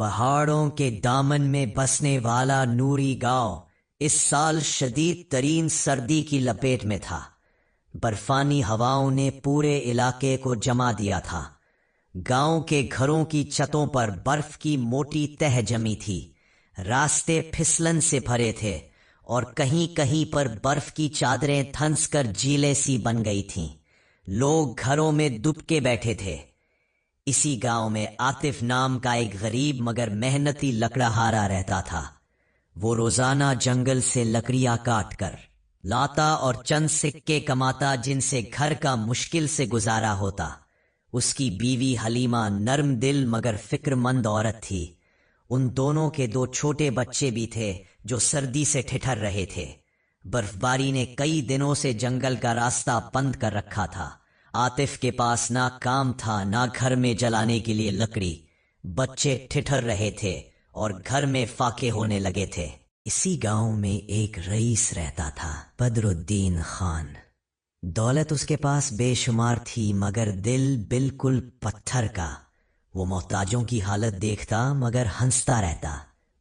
پہاڑوں کے دامن میں بسنے والا نوری گاؤں اس سال شدید ترین سردی کی لپیٹ میں تھا۔ برفانی ہواؤں نے پورے علاقے کو جما دیا تھا۔ گاؤں کے گھروں کی چھتوں پر برف کی موٹی تہ جمی تھی، راستے پھسلن سے بھرے تھے اور کہیں کہیں پر برف کی چادریں دھنس کر جھیلیں سی بن گئی تھیں۔ لوگ گھروں میں دبکے بیٹھے تھے۔ اسی گاؤں میں عاطف نام کا ایک غریب مگر محنتی لکڑہارا رہتا تھا۔ وہ روزانہ جنگل سے لکڑیاں کاٹ کر لاتا اور چند سکے کماتا جن سے گھر کا مشکل سے گزارا ہوتا۔ اس کی بیوی حلیمہ نرم دل مگر فکر مند عورت تھی۔ ان دونوں کے 2 چھوٹے بچے بھی تھے جو سردی سے ٹھٹر رہے تھے۔ برف باری نے کئی دنوں سے جنگل کا راستہ بند کر رکھا تھا۔ عاطف کے پاس نہ کام تھا نہ گھر میں جلانے کے لیے لکڑی۔ بچے ٹھٹر رہے تھے اور گھر میں فاقے ہونے لگے تھے۔ اسی گاؤں میں ایک رئیس رہتا تھا، بدر الدین خان۔ دولت اس کے پاس بے شمار تھی مگر دل بالکل پتھر کا۔ وہ محتاجوں کی حالت دیکھتا مگر ہنستا رہتا۔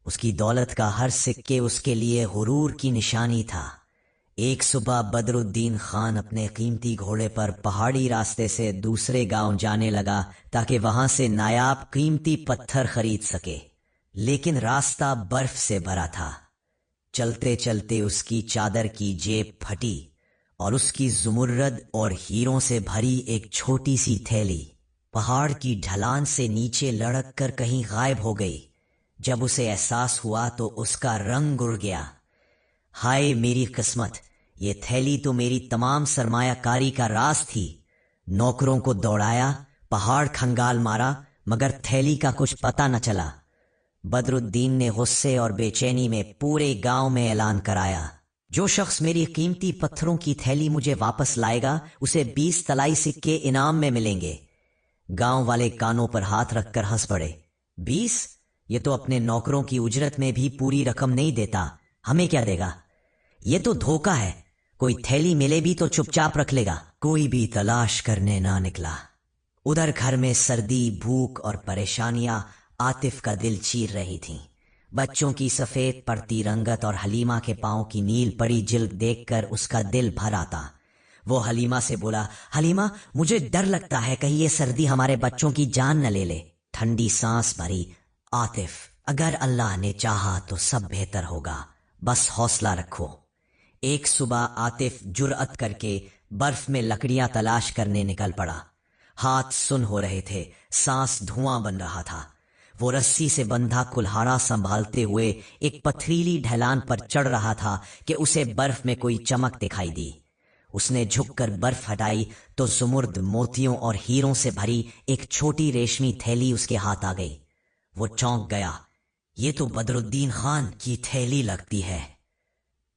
اس کی دولت کا ہر سکے اس کے لیے غرور کی نشانی تھا۔ ایک صبح بدر الدین خان اپنے قیمتی گھوڑے پر پہاڑی راستے سے دوسرے گاؤں جانے لگا تاکہ وہاں سے نایاب قیمتی پتھر خرید سکے، لیکن راستہ برف سے بھرا تھا۔ چلتے چلتے اس کی چادر کی جیب پھٹی اور اس کی زمرد اور ہیروں سے بھری ایک چھوٹی سی تھیلی پہاڑ کی ڈھلان سے نیچے لڑک کر کہیں غائب ہو گئی۔ جب اسے احساس ہوا تو اس کا رنگ اڑ گیا۔ ہائے میری قسمت! یہ تھیلی تو میری تمام سرمایہ کاری کا راز تھی۔ نوکروں کو دوڑایا، پہاڑ کھنگال مارا مگر تھیلی کا کچھ پتہ نہ چلا۔ بدر الدین نے غصے اور بے چینی میں پورے گاؤں میں اعلان کرایا، جو شخص میری قیمتی پتھروں کی تھیلی مجھے واپس لائے گا اسے 20 طلائی سکے انعام میں ملیں گے۔ گاؤں والے کانوں پر ہاتھ رکھ کر ہنس پڑے۔ 20؟ یہ تو اپنے نوکروں کی اجرت میں بھی پوری رقم نہیں دیتا، ہمیں کیا دے گا؟ یہ تو دھوکہ ہے، کوئی تھیلی ملے بھی تو چپ چاپ رکھ لے گا۔ کوئی بھی تلاش کرنے نہ نکلا۔ ادھر گھر میں سردی، بھوک اور پریشانیاں عاطف کا دل چیر رہی تھیں۔ بچوں کی سفید پڑتی رنگت اور حلیمہ کے پاؤں کی نیل پڑی جلد دیکھ کر اس کا دل بھر آتا۔ وہ حلیمہ سے بولا، حلیمہ مجھے ڈر لگتا ہے کہیں یہ سردی ہمارے بچوں کی جان نہ لے لے۔ ٹھنڈی سانس بھری، عاطف اگر اللہ نے چاہا تو سب بہتر ہوگا، بس حوصلہ رکھو۔ ایک صبح عاطف جرأت کر کے برف میں لکڑیاں تلاش کرنے نکل پڑا۔ ہاتھ سن ہو رہے تھے، سانس دھواں بن رہا تھا۔ وہ رسی سے بندھا کلہاڑا سنبھالتے ہوئے ایک پتھریلی ڈھلان پر چڑھ رہا تھا کہ اسے برف میں کوئی چمک دکھائی دی۔ اس نے جھک کر برف ہٹائی تو زمرد، موتیوں اور ہیروں سے بھری ایک چھوٹی ریشمی تھیلی اس کے ہاتھ آ گئی۔ وہ چونک گیا، یہ تو بدر الدین خان کی تھیلی لگتی ہے۔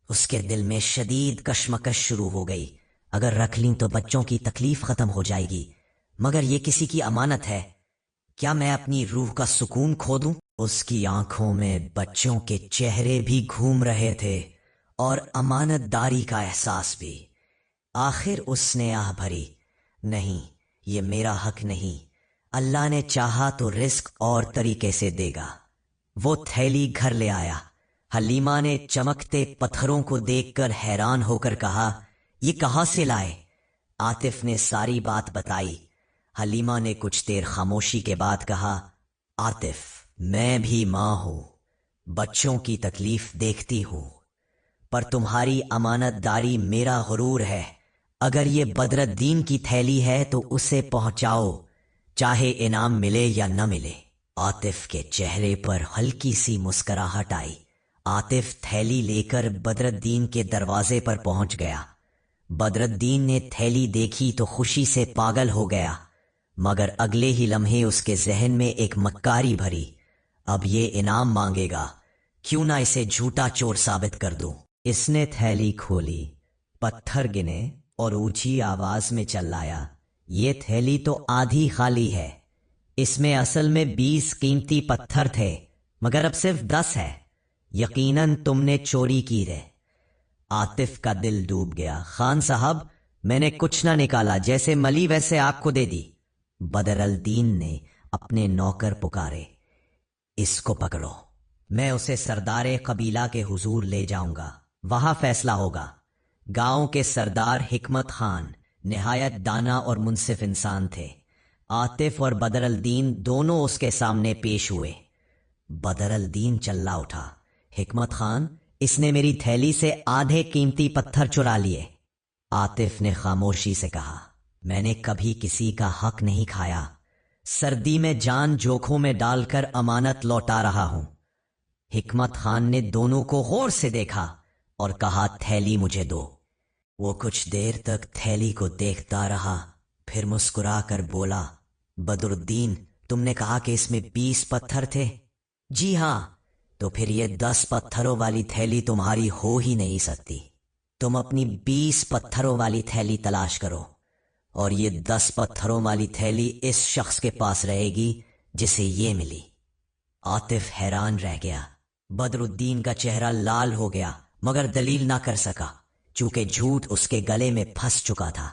اس کے دل میں شدید کشمکش شروع ہو گئی۔ اگر رکھ لیں تو بچوں کی تکلیف ختم ہو جائے گی، مگر یہ کسی کی امانت ہے، کیا میں اپنی روح کا سکون کھو دوں؟ اس کی آنکھوں میں بچوں کے چہرے بھی گھوم رہے تھے اور امانت داری کا احساس بھی۔ آخر اس نے آہ بھری، نہیں، یہ میرا حق نہیں، اللہ نے چاہا تو رزق اور طریقے سے دے گا۔ وہ تھیلی گھر لے آیا۔ حلیمہ نے چمکتے پتھروں کو دیکھ کر حیران ہو کر کہا، یہ کہاں سے لائے؟ عاطف نے ساری بات بتائی۔ حلیمہ نے کچھ دیر خاموشی کے بعد کہا، عاطف میں بھی ماں ہوں، بچوں کی تکلیف دیکھتی ہوں، پر تمہاری امانت داری میرا غرور ہے۔ اگر یہ بدر الدین کی تھیلی ہے تو اسے پہنچاؤ، چاہے انعام ملے یا نہ ملے۔ عاطف کے چہرے پر ہلکی سی مسکراہٹ آئی۔ عاطف تھیلی لے کر بدر الدین کے دروازے پر پہنچ گیا۔ بدر الدین نے تھیلی دیکھی تو خوشی سے پاگل ہو گیا، مگر اگلے ہی لمحے اس کے ذہن میں ایک مکاری بھری، اب یہ انعام مانگے گا، کیوں نہ اسے جھوٹا چور ثابت کر دوں۔ اس نے تھیلی کھولی، پتھر گنے اور اونچی آواز میں چلایا، یہ تھیلی تو آدھی خالی ہے، اس میں اصل میں 20 قیمتی پتھر تھے مگر اب صرف 10 ہے، یقیناً تم نے چوری کی ہے۔ عاطف کا دل ڈوب گیا۔ خان صاحب میں نے کچھ نہ نکالا، جیسے ملی ویسے آپ کو دے دی۔ بدر الدین نے اپنے نوکر پکارے۔ اس کو پکڑو، میں اسے سردار قبیلہ کے حضور لے جاؤں گا، وہاں فیصلہ ہوگا۔ گاؤں کے سردار حکمت خان نہایت دانا اور منصف انسان تھے۔ عاطف اور بدر الدین دونوں اس کے سامنے پیش ہوئے۔ بدر الدین چلا اٹھا، حکمت خان، اس نے میری تھیلی سے آدھے قیمتی پتھر چرا لیے۔ عاطف نے خاموشی سے کہا، میں نے کبھی کسی کا حق نہیں کھایا، سردی میں جان جوکھوں میں ڈال کر امانت لوٹا رہا ہوں۔ حکمت خان نے دونوں کو غور سے دیکھا اور کہا، تھیلی مجھے دو۔ وہ کچھ دیر تک تھیلی کو دیکھتا رہا، پھر مسکرا کر بولا، بدر الدین، تم نے کہا کہ اس میں 20 پتھر تھے؟ جی ہاں۔ تو پھر یہ 10 پتھروں والی تھیلی تمہاری ہو ہی نہیں سکتی۔ تم اپنی 20 پتھروں والی تھیلی تلاش کرو، اور یہ 10 پتھروں والی تھیلی اس شخص کے پاس رہے گی جسے یہ ملی۔ عاطف حیران رہ گیا۔ بدر الدین کا چہرہ لال ہو گیا، مگر دلیل نہ کر سکا، چونکہ جھوٹ اس کے گلے میں پھنس چکا تھا۔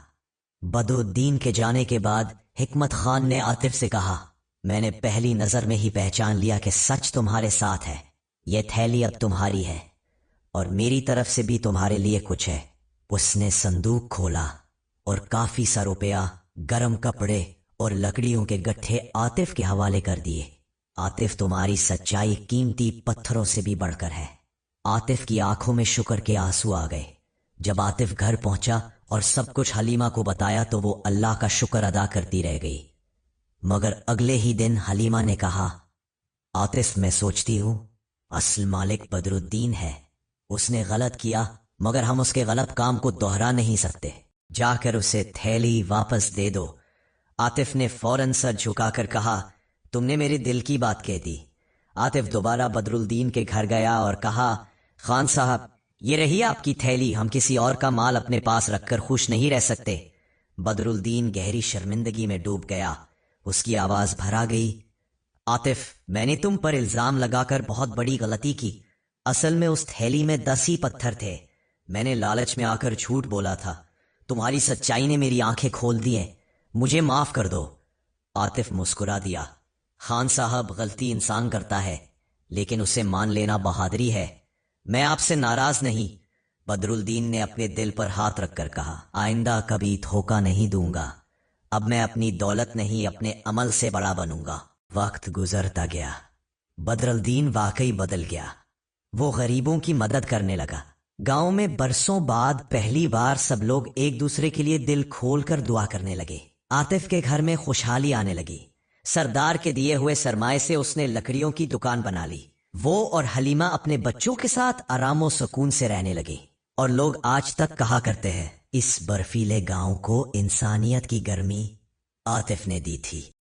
بدر الدین کے جانے کے بعد حکمت خان نے عاطف سے کہا، میں نے پہلی نظر میں ہی پہچان لیا کہ سچ تمہارے ساتھ ہے۔ یہ تھیلی اب تمہاری ہے، اور میری طرف سے بھی تمہارے لیے کچھ ہے۔ اس نے صندوق کھولا اور کافی سا روپیہ، گرم کپڑے اور لکڑیوں کے گٹھے عاطف کے حوالے کر دیے۔ عاطف، تمہاری سچائی قیمتی پتھروں سے بھی بڑھ کر ہے۔ عاطف کی آنکھوں میں شکر کے آنسو آ گئے۔ جب عاطف گھر پہنچا اور سب کچھ حلیمہ کو بتایا تو وہ اللہ کا شکر ادا کرتی رہ گئی۔ مگر اگلے ہی دن حلیمہ نے کہا، عاطف، میں سوچتی ہوں اصل مالک بدر الدین ہے۔ اس نے غلط کیا، مگر ہم اس کے غلط کام کو دوہرا نہیں سکتے۔ جا کر اسے تھیلی واپس دے دو۔ عاطف نے فوراً سر جھکا کر کہا، تم نے میرے دل کی بات کہہ دی۔ عاطف دوبارہ بدر الدین کے گھر گیا اور کہا، خان صاحب، یہ رہی آپ کی تھیلی، ہم کسی اور کا مال اپنے پاس رکھ کر خوش نہیں رہ سکتے۔ بدر الدین گہری شرمندگی میں ڈوب گیا، اس کی آواز بھرا گئی، عاطف، میں نے تم پر الزام لگا کر بہت بڑی غلطی کی۔ اصل میں اس تھیلی میں 10 ہی پتھر تھے، میں نے لالچ میں آ کر جھوٹ بولا تھا۔ تمہاری سچائی نے میری آنکھیں کھول دی ہیں، مجھے معاف کر دو۔ عاطف مسکرا دیا، خان صاحب، غلطی انسان کرتا ہے، لیکن اسے مان لینا بہادری ہے۔ میں آپ سے ناراض نہیں۔ بدر الدین نے اپنے دل پر ہاتھ رکھ کر کہا، آئندہ کبھی دھوکہ نہیں دوں گا۔ اب میں اپنی دولت نہیں، اپنے عمل سے بڑا بنوں گا۔ وقت گزرتا گیا، بدر الدین واقعی بدل گیا۔ وہ غریبوں کی مدد کرنے لگا۔ گاؤں میں برسوں بعد پہلی بار سب لوگ ایک دوسرے کے لیے دل کھول کر دعا کرنے لگے۔ عاطف کے گھر میں خوشحالی آنے لگی۔ سردار کے دیے ہوئے سرمائے سے اس نے لکڑیوں کی دکان بنا لی۔ وہ اور حلیمہ اپنے بچوں کے ساتھ آرام و سکون سے رہنے لگے، اور لوگ آج تک کہا کرتے ہیں، اس برفیلے گاؤں کو انسانیت کی گرمی عاطف نے دی تھی۔